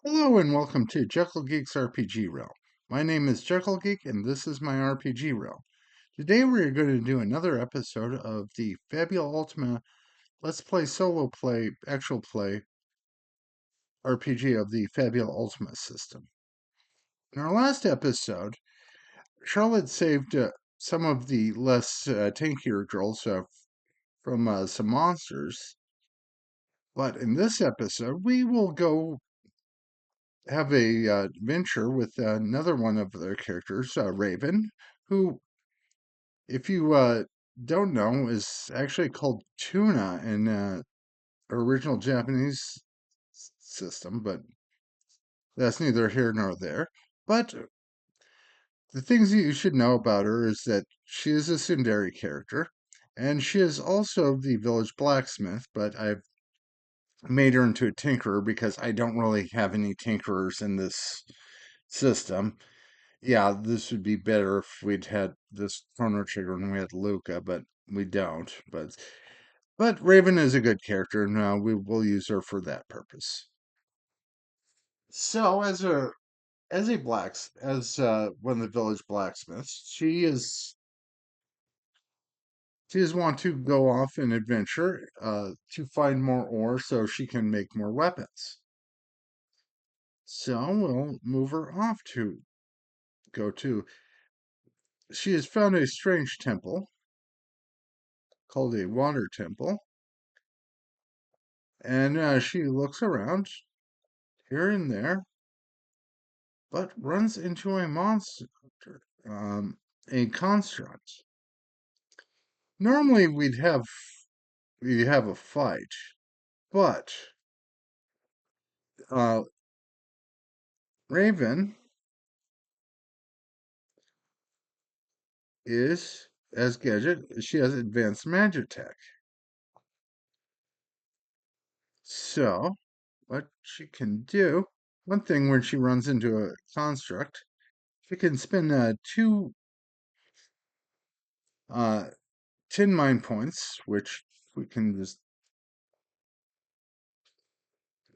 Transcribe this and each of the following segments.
Hello and welcome to Jekyll Geek's RPG Realm. My name is Jekyll Geek and this is my RPG Realm. Today we are going to do another episode of the Fabula Ultima Let's Play Solo Play Actual Play RPG of the Fabula Ultima system. In our last episode, Charlotte saved some of the less tankier girls from some monsters, but in this episode we will go have a adventure with another one of their characters, Raven, who, if you don't know, is actually called Tuna in original Japanese system, but that's neither here nor there. But the things that you should know about her is that she is a tsundere character, and she is also the village blacksmith, but I've made her into a tinkerer because I don't really have any tinkerers in this system. Yeah, this would be better if we'd had this Chrono Trigger and we had Luca, but we don't. But Raven is a good character, and we will use her for that purpose. So, as one of the village blacksmiths, she is want to go off and adventure to find more ore so she can make more weapons. So we'll move her off to go to. She has found a strange temple called a water temple. And she looks around here and there, but runs into a monster, a construct. Normally, we'd have a fight, but uh, Raven is as gadget. She has advanced magic tech. So, what she can do, one thing when she runs into a construct, she can spend two uh, 10 mind points, which we can just,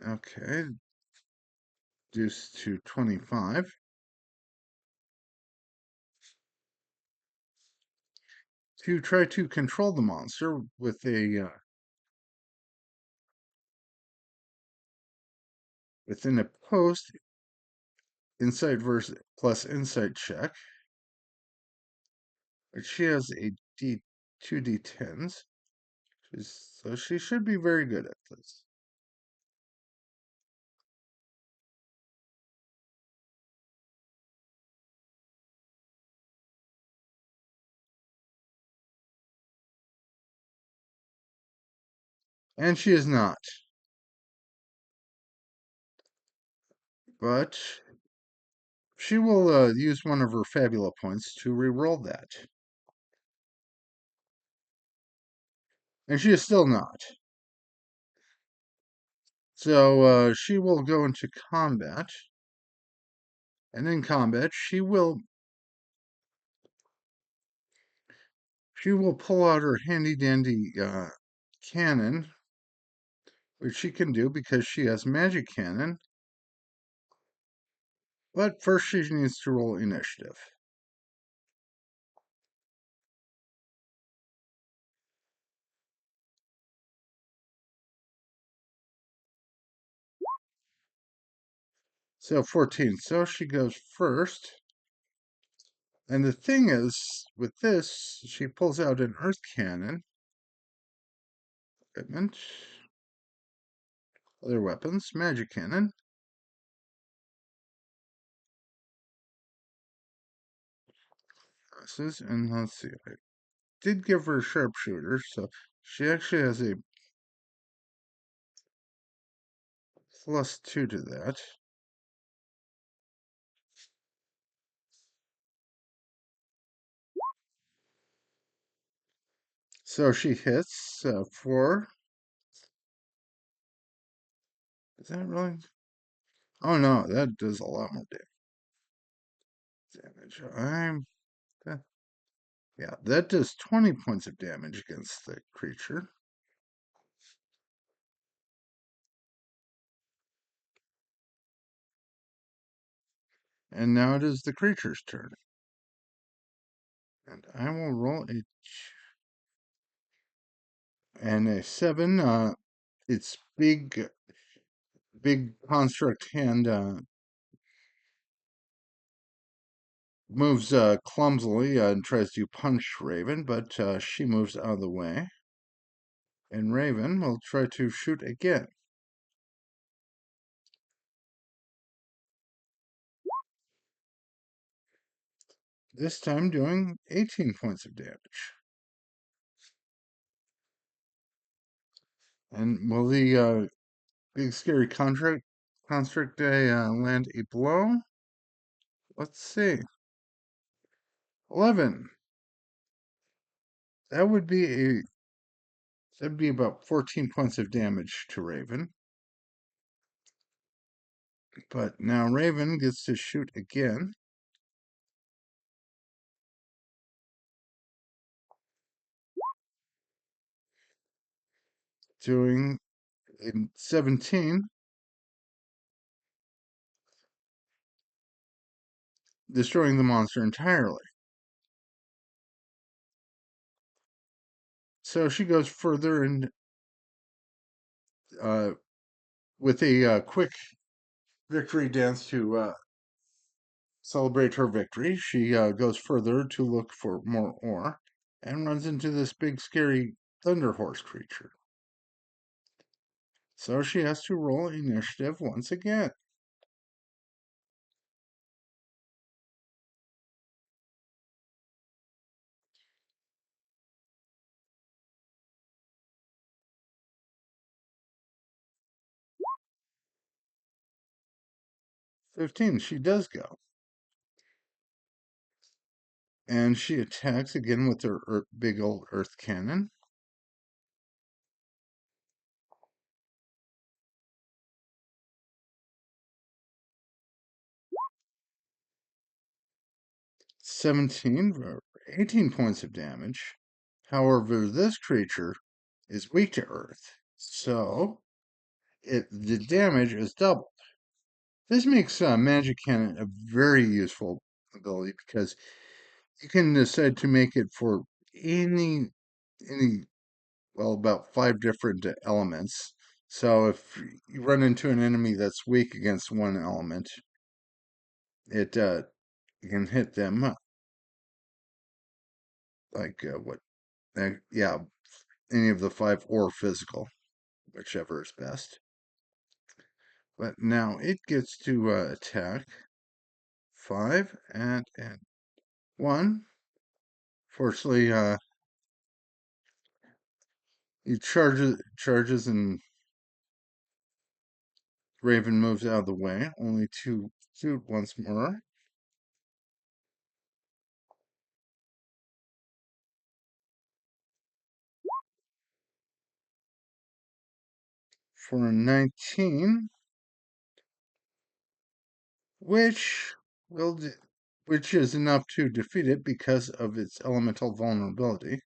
okay, reduce to 25, to try to control the monster with a within a post insight versus plus insight check. But she has a D 2d10s, so she should be very good at this. And she is not, but she will use one of her Fabula points to reroll that. And she is still not. So she will go into combat. And in combat, she will pull out her handy dandy cannon, which she can do because she has magic cannon. But first, she needs to roll initiative. So 14. So she goes first. And the thing is, with this, she pulls out an earth cannon, equipment, other weapons, magic cannon. And let's see, I did give her a sharpshooter, so she actually has a +2 to that. So she hits 4. Is that really? Oh no, that does a lot more damage. Yeah, that does 20 points of damage against the creature. And now it is the creature's turn. And I will roll a 7. Its big construct hand moves clumsily and tries to punch Raven, but she moves out of the way. And Raven will try to shoot again. This time doing 18 points of damage. And will the big scary construct land a blow? Let's see. 11. That would be that'd be about 14 points of damage to Raven. But now Raven gets to shoot again. Doing 17. Destroying the monster entirely. So she goes further and uh, with a quick victory dance to celebrate her victory, she goes further to look for more ore and runs into this big scary thunder horse creature. So she has to roll initiative once again. '15, she does go. And she attacks again with her big old earth cannon. For 18 points of damage. However, this creature is weak to earth, so the damage is doubled. This makes Magic Cannon a very useful ability because you can decide to make it for any about 5 different elements. So if you run into an enemy that's weak against one element, it you can hit them like what? Yeah, any of the 5 or physical, whichever is best. But now it gets to attack 5 and 1. Fortunately, he charges, and Raven moves out of the way, only to shoot once more. For a 19, which will which is enough to defeat it because of its elemental vulnerability.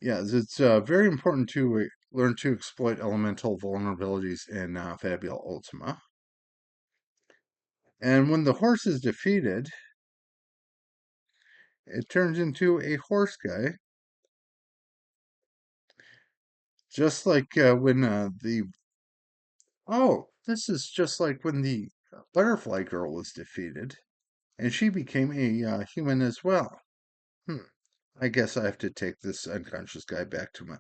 Yes, it's very important to learn to exploit elemental vulnerabilities in Fabula Ultima. And when the horse is defeated, it turns into a horse guy, just like when this is just like when the butterfly girl was defeated, and she became a human as well. Hmm. I guess I have to take this unconscious guy back to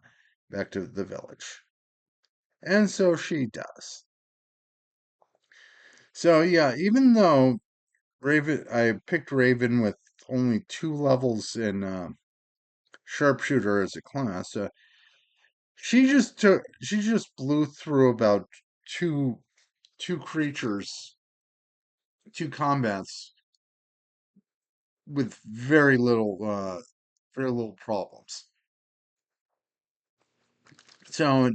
the village. And so she does. So yeah, even though I picked Raven with only 2 levels in sharpshooter as a class. She just blew through about two two creatures, 2 combats with very little problems. So it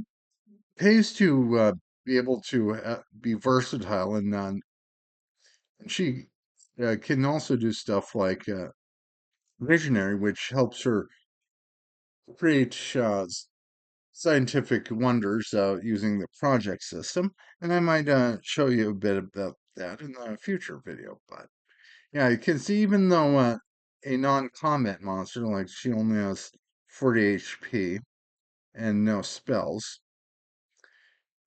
pays to be able to be versatile, and she can also do stuff like visionary, which helps her create scientific wonders using the project system. And I might show you a bit about that in the future video. But yeah, you can see even though a non-combat monster, like she only has 40 HP and no spells,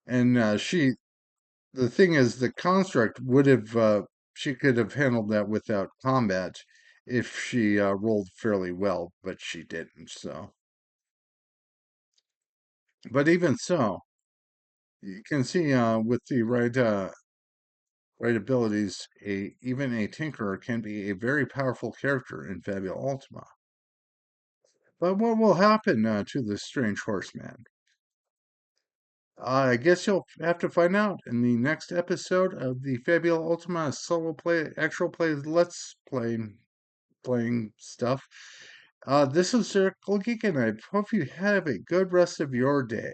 and the thing is, the construct would have, she could have handled that without combat if she rolled fairly well, but she didn't. So, but even so, you can see with the right abilities, even a Tinkerer can be a very powerful character in Fabula Ultima. But what will happen to this strange horseman? I guess you'll have to find out in the next episode of the Fabula Ultima solo play, actual play, let's playing stuff. This is Circle Geek, and I hope you have a good rest of your day.